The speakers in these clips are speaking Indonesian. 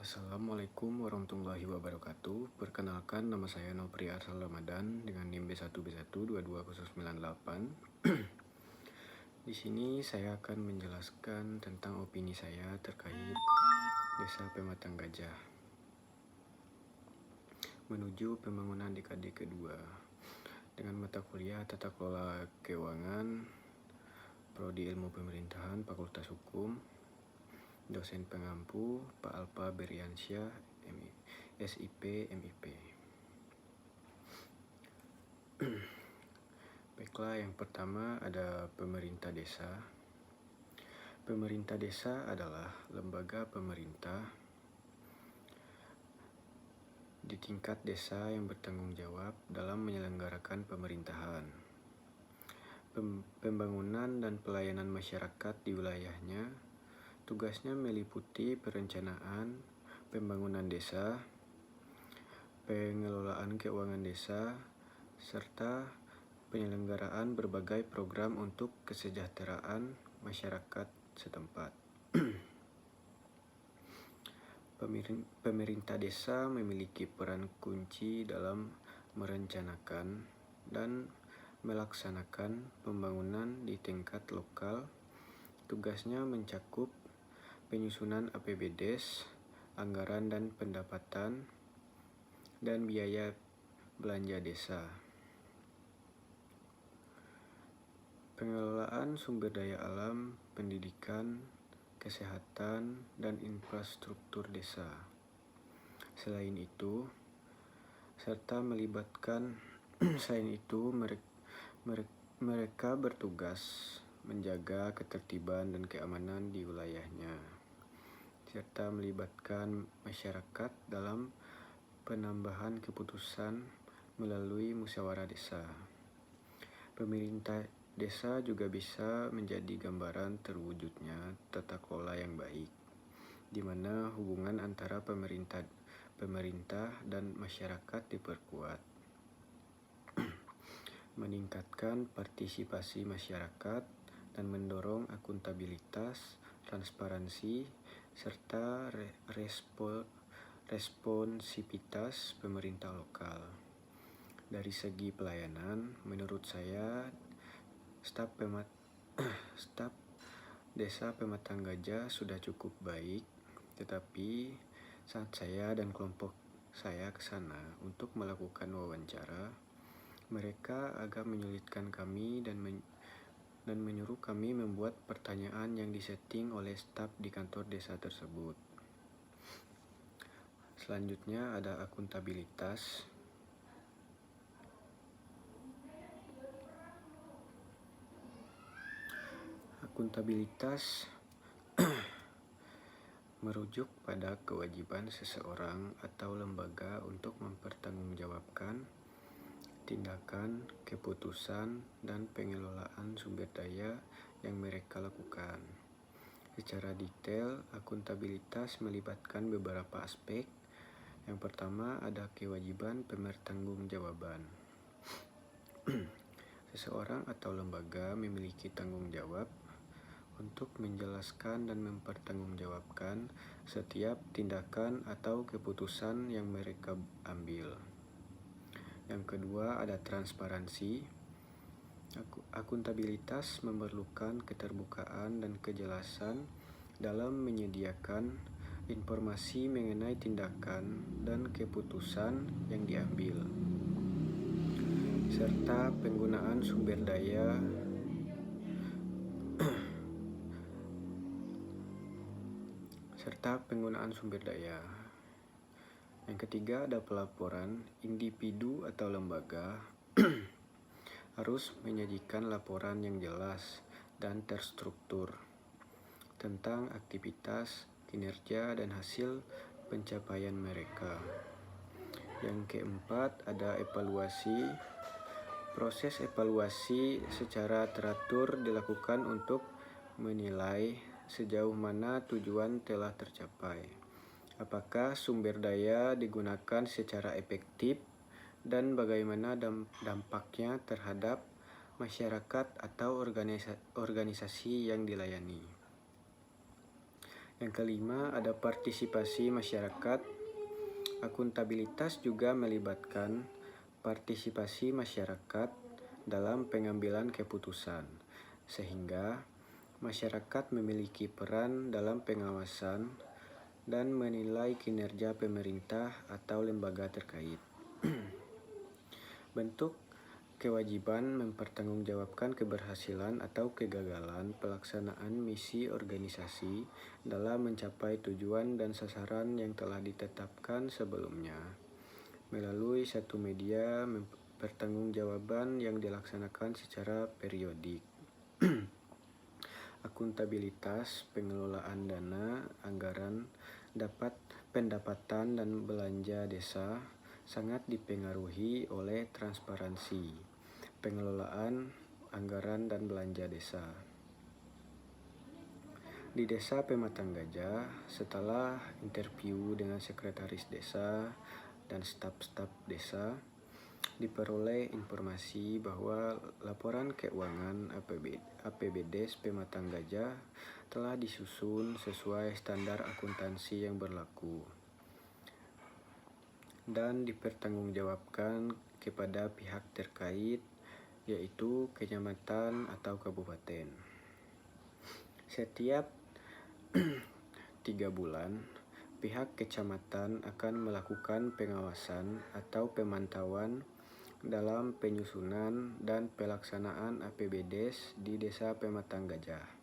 Assalamualaikum warahmatullahi wabarakatuh. Perkenalkan, nama saya Nopri Arsal Ramadan dengan NIM B1B1220098. Di sini saya akan menjelaskan tentang opini saya terkait Desa Pematang Gajah menuju pembangunan dekade kedua dengan mata kuliah Tata Kelola Keuangan, Prodi Ilmu Pemerintahan, Fakultas Hukum. Dosen pengampu Pak Alpa Beriansyah, SIP, MIP. Baiklah, yang pertama ada pemerintah desa. Pemerintah desa adalah lembaga pemerintah di tingkat desa yang bertanggung jawab dalam menyelenggarakan pemerintahan, pembangunan dan pelayanan masyarakat di wilayahnya. Tugasnya meliputi perencanaan pembangunan desa, pengelolaan keuangan desa, serta penyelenggaraan berbagai program untuk kesejahteraan masyarakat setempat. Pemerintah desa memiliki peran kunci dalam merencanakan dan melaksanakan pembangunan di tingkat lokal. Tugasnya mencakup penyusunan APBDes, anggaran dan pendapatan, dan biaya belanja desa. Pengelolaan sumber daya alam, pendidikan, kesehatan, dan infrastruktur desa. Selain itu, mereka bertugas menjaga ketertiban dan keamanan di wilayahnya, serta melibatkan masyarakat dalam penambahan keputusan melalui musyawarah desa. Pemerintah desa juga bisa menjadi gambaran terwujudnya tata kelola yang baik, di mana hubungan antara pemerintah dan masyarakat diperkuat, meningkatkan partisipasi masyarakat, dan mendorong akuntabilitas, transparansi, serta responsivitas pemerintah lokal. Dari segi pelayanan, menurut saya, staf Desa Pematang Gajah sudah cukup baik, tetapi saat saya dan kelompok saya ke sana untuk melakukan wawancara, mereka agak menyulitkan kami dan menyuruh kami membuat pertanyaan yang disetting oleh staf di kantor desa tersebut. Selanjutnya ada akuntabilitas. Akuntabilitas merujuk pada kewajiban seseorang atau lembaga untuk mempertanggungjawabkan tindakan, keputusan, dan pengelolaan sumber daya yang mereka lakukan. Secara detail, akuntabilitas melibatkan beberapa aspek. Yang pertama ada kewajiban pemertanggungjawaban. Seseorang atau lembaga memiliki tanggung jawab untuk menjelaskan dan mempertanggungjawabkan setiap tindakan atau keputusan yang mereka ambil. Yang kedua ada transparansi. Akuntabilitas memerlukan keterbukaan dan kejelasan dalam menyediakan informasi mengenai tindakan dan keputusan yang diambil, serta penggunaan sumber daya Yang ketiga ada pelaporan. Individu atau lembaga harus menyajikan laporan yang jelas dan terstruktur tentang aktivitas, kinerja, dan hasil pencapaian mereka. Yang keempat ada evaluasi. Proses evaluasi secara teratur dilakukan untuk menilai sejauh mana tujuan telah tercapai, apakah sumber daya digunakan secara efektif, dan bagaimana dampaknya terhadap masyarakat atau organisasi yang dilayani. Yang kelima, ada partisipasi masyarakat. Akuntabilitas juga melibatkan partisipasi masyarakat dalam pengambilan keputusan, sehingga masyarakat memiliki peran dalam pengawasan dan menilai kinerja pemerintah atau lembaga terkait. Bentuk kewajiban mempertanggungjawabkan keberhasilan atau kegagalan pelaksanaan misi organisasi dalam mencapai tujuan dan sasaran yang telah ditetapkan sebelumnya melalui satu media pertanggungjawaban yang dilaksanakan secara periodik. Akuntabilitas pengelolaan dana anggaran pendapatan dan belanja desa sangat dipengaruhi oleh transparansi pengelolaan anggaran dan belanja desa. Di Desa Pematang Gajah, setelah interview dengan sekretaris desa dan staf-staf desa, diperoleh informasi bahwa laporan keuangan APBD Pematang Gajah telah disusun sesuai standar akuntansi yang berlaku dan dipertanggungjawabkan kepada pihak terkait, yaitu kecamatan atau kabupaten. Setiap 3 bulan, pihak kecamatan akan melakukan pengawasan atau pemantauan dalam penyusunan dan pelaksanaan APBD di Desa Pematang Gajah.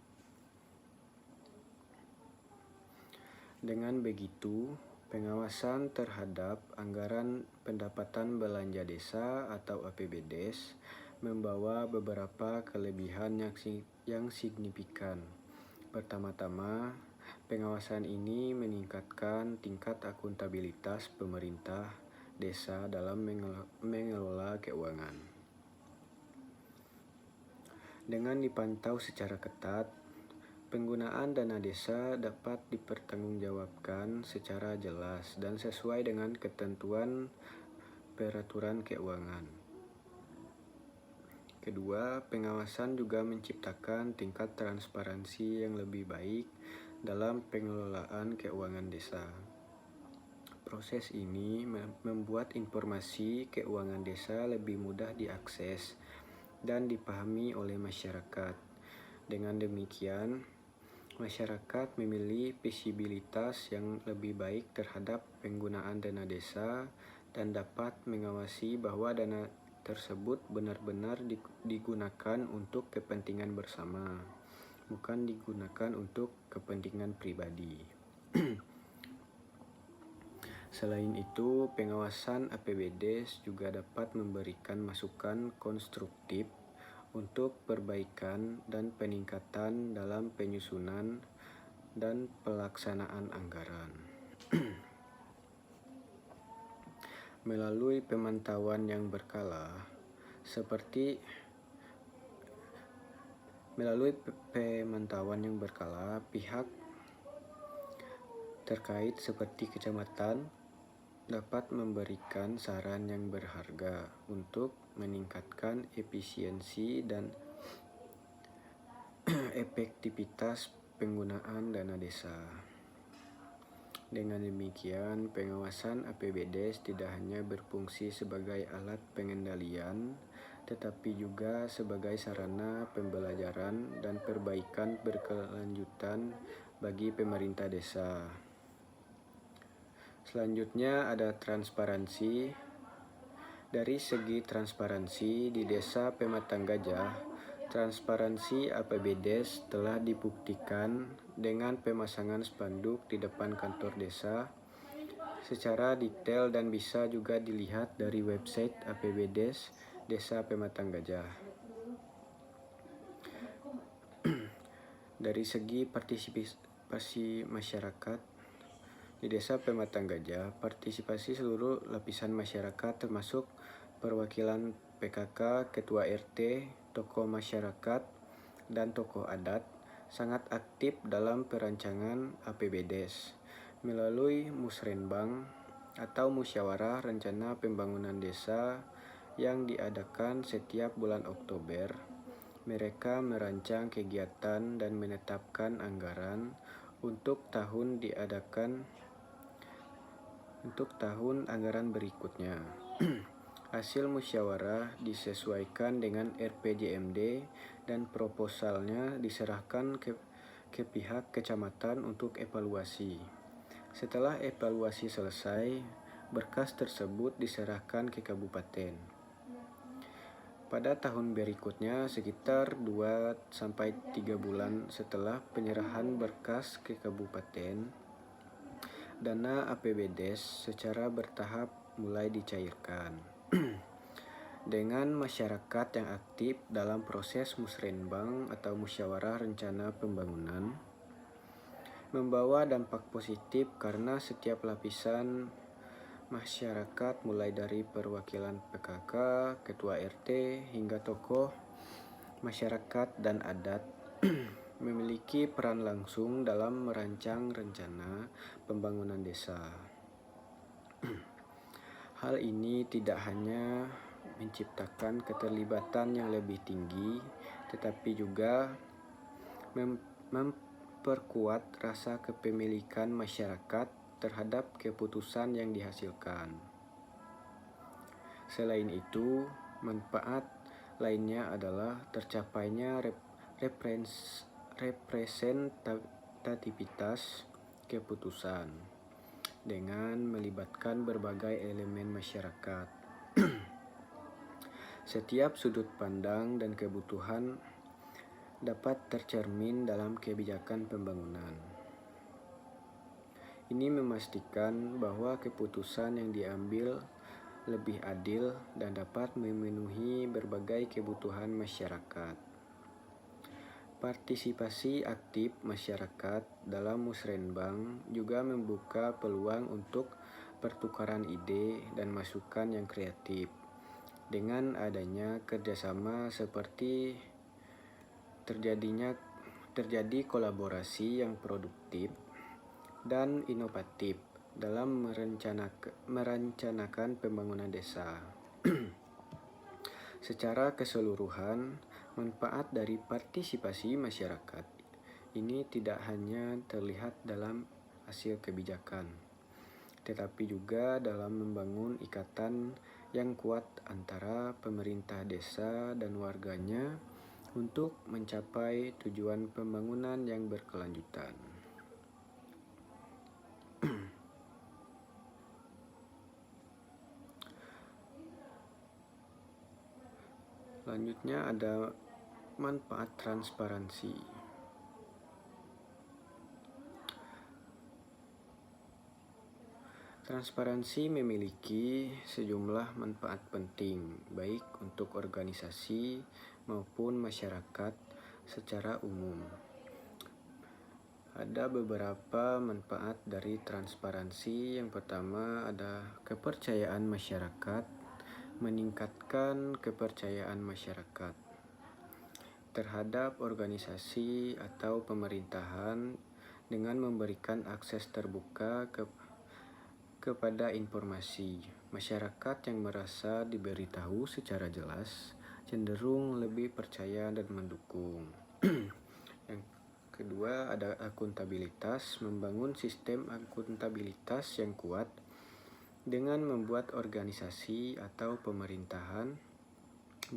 Dengan begitu, pengawasan terhadap anggaran pendapatan belanja desa atau APBD membawa beberapa kelebihan yang signifikan. Pertama-tama, pengawasan ini meningkatkan tingkat akuntabilitas pemerintah desa dalam mengelola keuangan. Dengan dipantau secara ketat, penggunaan dana desa dapat dipertanggungjawabkan secara jelas dan sesuai dengan ketentuan peraturan keuangan. Kedua, pengawasan juga menciptakan tingkat transparansi yang lebih baik dalam pengelolaan keuangan desa. Proses ini membuat informasi keuangan desa lebih mudah diakses dan dipahami oleh masyarakat. Dengan demikian, masyarakat memiliki visibilitas yang lebih baik terhadap penggunaan dana desa dan dapat mengawasi bahwa dana tersebut benar-benar digunakan untuk kepentingan bersama, bukan digunakan untuk kepentingan pribadi. Selain itu, pengawasan APBD juga dapat memberikan masukan konstruktif untuk perbaikan dan peningkatan dalam penyusunan dan pelaksanaan anggaran. Melalui pemantauan yang berkala, pihak terkait seperti kecamatan dapat memberikan saran yang berharga untuk meningkatkan efisiensi dan efektivitas penggunaan dana desa. Dengan demikian, pengawasan APBD tidak hanya berfungsi sebagai alat pengendalian, tetapi juga sebagai sarana pembelajaran dan perbaikan berkelanjutan bagi pemerintah desa. Selanjutnya ada transparansi. Dari segi transparansi di Desa Pematang Gajah, transparansi APBD telah dibuktikan dengan pemasangan spanduk di depan kantor desa secara detail dan bisa juga dilihat dari website APBD Desa Pematang Gajah. Dari segi partisipasi masyarakat, di Desa Pematang Gajah, partisipasi seluruh lapisan masyarakat termasuk perwakilan PKK, ketua RT, tokoh masyarakat, dan tokoh adat sangat aktif dalam perancangan APBD melalui musrenbang atau musyawarah rencana pembangunan desa yang diadakan setiap bulan Oktober. Mereka merancang kegiatan dan menetapkan anggaran untuk tahun anggaran berikutnya. Hasil musyawarah disesuaikan dengan RPJMD dan proposalnya diserahkan ke pihak kecamatan untuk evaluasi. Setelah evaluasi selesai, berkas tersebut diserahkan ke kabupaten. Pada tahun berikutnya, sekitar 2-3 bulan setelah penyerahan berkas ke kabupaten, dana APBDes secara bertahap mulai dicairkan. Dengan masyarakat yang aktif dalam proses musrenbang atau musyawarah rencana pembangunan, membawa dampak positif karena setiap lapisan masyarakat mulai dari perwakilan PKK, ketua RT, hingga tokoh masyarakat dan adat memiliki peran langsung dalam merancang rencana pembangunan desa. Hal ini tidak hanya menciptakan keterlibatan yang lebih tinggi, tetapi juga memperkuat rasa kepemilikan masyarakat terhadap keputusan yang dihasilkan. Selain itu, manfaat lainnya adalah tercapainya representativitas keputusan dengan melibatkan berbagai elemen masyarakat. Setiap sudut pandang dan kebutuhan dapat tercermin dalam kebijakan pembangunan. Ini memastikan bahwa keputusan yang diambil lebih adil dan dapat memenuhi berbagai kebutuhan masyarakat. Partisipasi aktif masyarakat dalam musrenbang juga membuka peluang untuk pertukaran ide dan masukan yang kreatif. Dengan adanya kerjasama seperti terjadi kolaborasi yang produktif dan inovatif dalam merencanakan pembangunan desa. Secara keseluruhan, manfaat dari partisipasi masyarakat ini tidak hanya terlihat dalam hasil kebijakan, tetapi juga dalam membangun ikatan yang kuat antara pemerintah desa dan warganya untuk mencapai tujuan pembangunan yang berkelanjutan. Selanjutnya ada manfaat transparansi. Transparansi memiliki sejumlah manfaat penting, baik untuk organisasi maupun masyarakat secara umum. Ada beberapa manfaat dari transparansi. Yang pertama ada kepercayaan masyarakat, meningkatkan kepercayaan masyarakat terhadap organisasi atau pemerintahan dengan memberikan akses terbuka kepada informasi. Masyarakat yang merasa diberitahu secara jelas cenderung lebih percaya dan mendukung. Yang kedua ada akuntabilitas, membangun sistem akuntabilitas yang kuat dengan membuat organisasi atau pemerintahan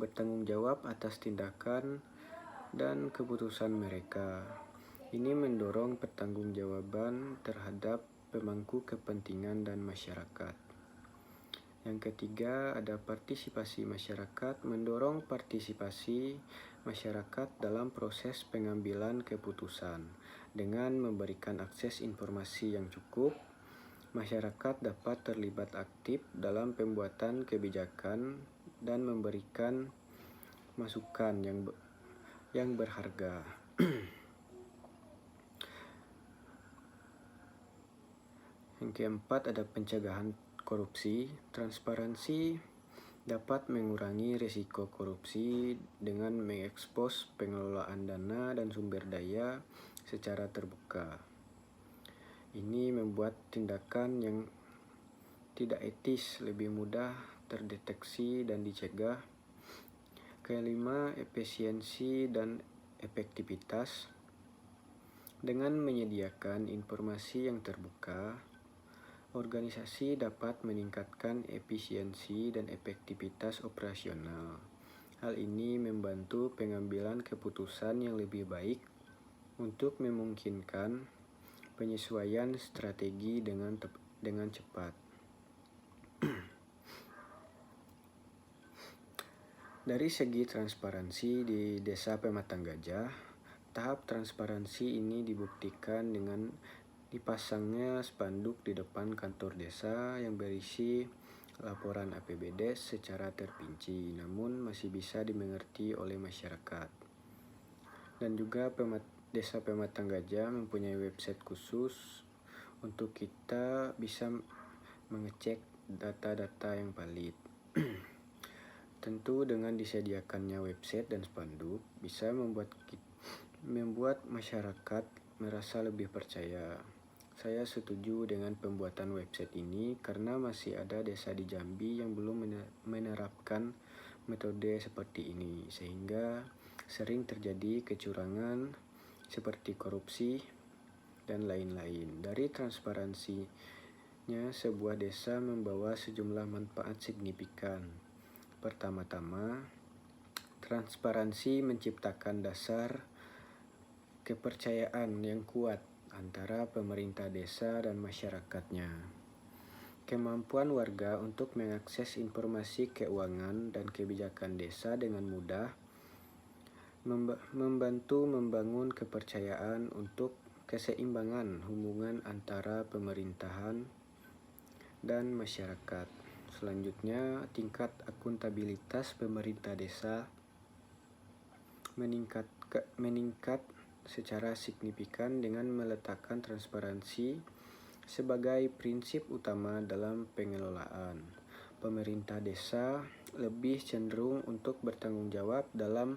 bertanggung jawab atas tindakan dan keputusan mereka. Ini mendorong pertanggungjawaban terhadap pemangku kepentingan dan masyarakat. Yang ketiga ada partisipasi masyarakat, mendorong partisipasi masyarakat dalam proses pengambilan keputusan. Dengan memberikan akses informasi yang cukup, masyarakat dapat terlibat aktif dalam pembuatan kebijakan dan memberikan masukan yang berharga. Yang keempat ada pencegahan korupsi. Transparansi dapat mengurangi risiko korupsi dengan mengekspos pengelolaan dana dan sumber daya secara terbuka. Ini membuat tindakan yang tidak etis lebih mudah terdeteksi dan dicegah. Kelima, efisiensi dan efektivitas. Dengan menyediakan informasi yang terbuka, organisasi dapat meningkatkan efisiensi dan efektivitas operasional. Hal ini membantu pengambilan keputusan yang lebih baik untuk memungkinkan penyesuaian strategi dengan cepat. Dari segi transparansi di Desa Pematang Gajah, tahap transparansi ini dibuktikan dengan dipasangnya spanduk di depan kantor desa yang berisi laporan APBD secara terperinci, namun masih bisa dimengerti oleh masyarakat. Dan juga Desa Pematang Gajah mempunyai website khusus untuk kita bisa mengecek data-data yang valid. Tentu dengan disediakannya website dan spanduk bisa membuat masyarakat merasa lebih percaya. Saya setuju dengan pembuatan website ini karena masih ada desa di Jambi yang belum menerapkan metode seperti ini, sehingga sering terjadi kecurangan seperti korupsi dan lain-lain. Dari transparansinya, sebuah desa membawa sejumlah manfaat signifikan. Pertama-tama, transparansi menciptakan dasar kepercayaan yang kuat antara pemerintah desa dan masyarakatnya. Kemampuan warga untuk mengakses informasi keuangan dan kebijakan desa dengan mudah membantu membangun kepercayaan untuk keseimbangan hubungan antara pemerintahan dan masyarakat. Selanjutnya, tingkat akuntabilitas pemerintah desa meningkat secara signifikan dengan meletakkan transparansi sebagai prinsip utama dalam pengelolaan. Pemerintah desa lebih cenderung untuk bertanggung jawab dalam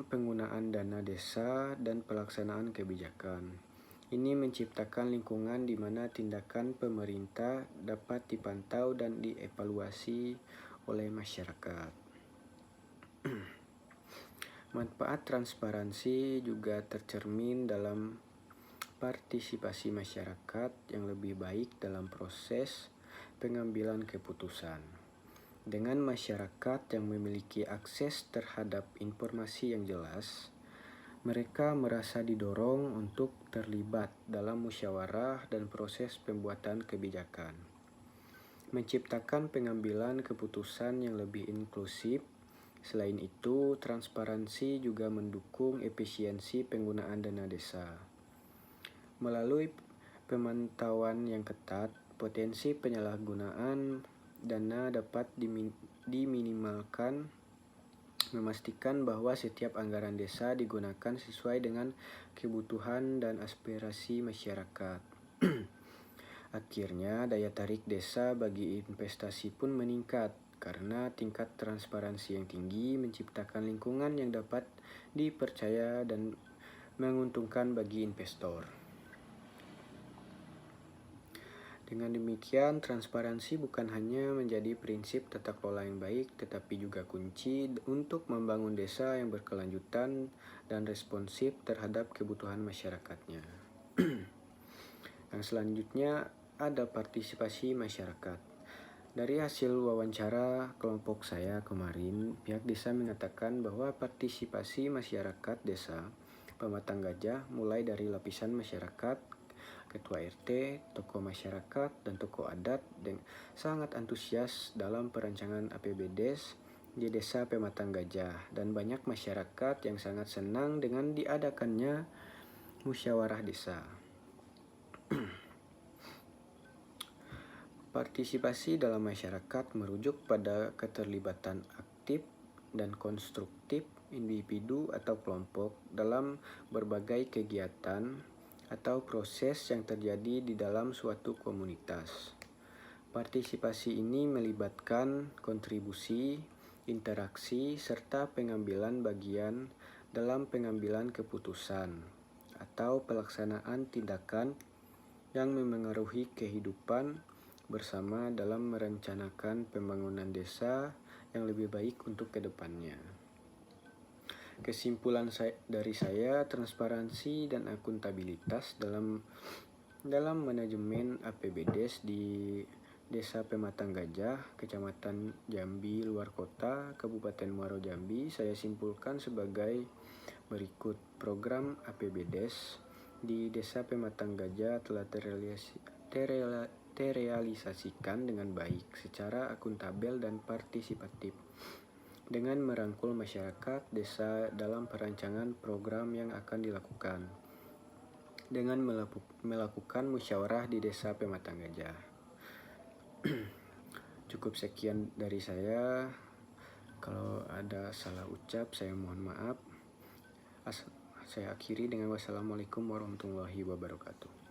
penggunaan dana desa dan pelaksanaan kebijakan. Ini menciptakan lingkungan di mana tindakan pemerintah dapat dipantau dan dievaluasi oleh masyarakat. Manfaat transparansi juga tercermin dalam partisipasi masyarakat yang lebih baik dalam proses pengambilan keputusan. Dengan masyarakat yang memiliki akses terhadap informasi yang jelas, mereka merasa didorong untuk terlibat dalam musyawarah dan proses pembuatan kebijakan. Menciptakan pengambilan keputusan yang lebih inklusif. Selain itu, transparansi juga mendukung efisiensi penggunaan dana desa. Melalui pemantauan yang ketat, potensi penyalahgunaan dana dapat diminimalkan, memastikan bahwa setiap anggaran desa digunakan sesuai dengan kebutuhan dan aspirasi masyarakat. Akhirnya, daya tarik desa bagi investasi pun meningkat karena tingkat transparansi yang tinggi menciptakan lingkungan yang dapat dipercaya dan menguntungkan bagi investor. Dengan demikian, transparansi bukan hanya menjadi prinsip tata kelola yang baik, tetapi juga kunci untuk membangun desa yang berkelanjutan dan responsif terhadap kebutuhan masyarakatnya. Yang selanjutnya ada partisipasi masyarakat. Dari hasil wawancara kelompok saya kemarin, pihak desa mengatakan bahwa partisipasi masyarakat desa Pematang Gajah mulai dari lapisan masyarakat, ketua RT, tokoh masyarakat, dan tokoh adat sangat antusias dalam perancangan APBDes di Desa Pematang Gajah, dan banyak masyarakat yang sangat senang dengan diadakannya musyawarah desa. Partisipasi dalam masyarakat merujuk pada keterlibatan aktif dan konstruktif individu atau kelompok dalam berbagai kegiatan atau proses yang terjadi di dalam suatu komunitas. Partisipasi ini melibatkan kontribusi, interaksi, serta pengambilan bagian dalam pengambilan keputusan atau pelaksanaan tindakan yang memengaruhi kehidupan bersama dalam merencanakan pembangunan desa yang lebih baik untuk kedepannya. Kesimpulan dari saya, transparansi dan akuntabilitas dalam manajemen APBDes di Desa Pematang Gajah, Kecamatan Jambi, luar kota, Kabupaten Muaro Jambi, saya simpulkan sebagai berikut. Program APBDes di Desa Pematang Gajah telah terrealisasikan dengan baik, secara akuntabel dan partisipatif, dengan merangkul masyarakat desa dalam perancangan program yang akan dilakukan, dengan melakukan musyawarah di Desa Pematang Gajah. Cukup sekian dari saya. Kalau ada salah ucap, saya mohon maaf. Saya akhiri dengan wassalamualaikum warahmatullahi wabarakatuh.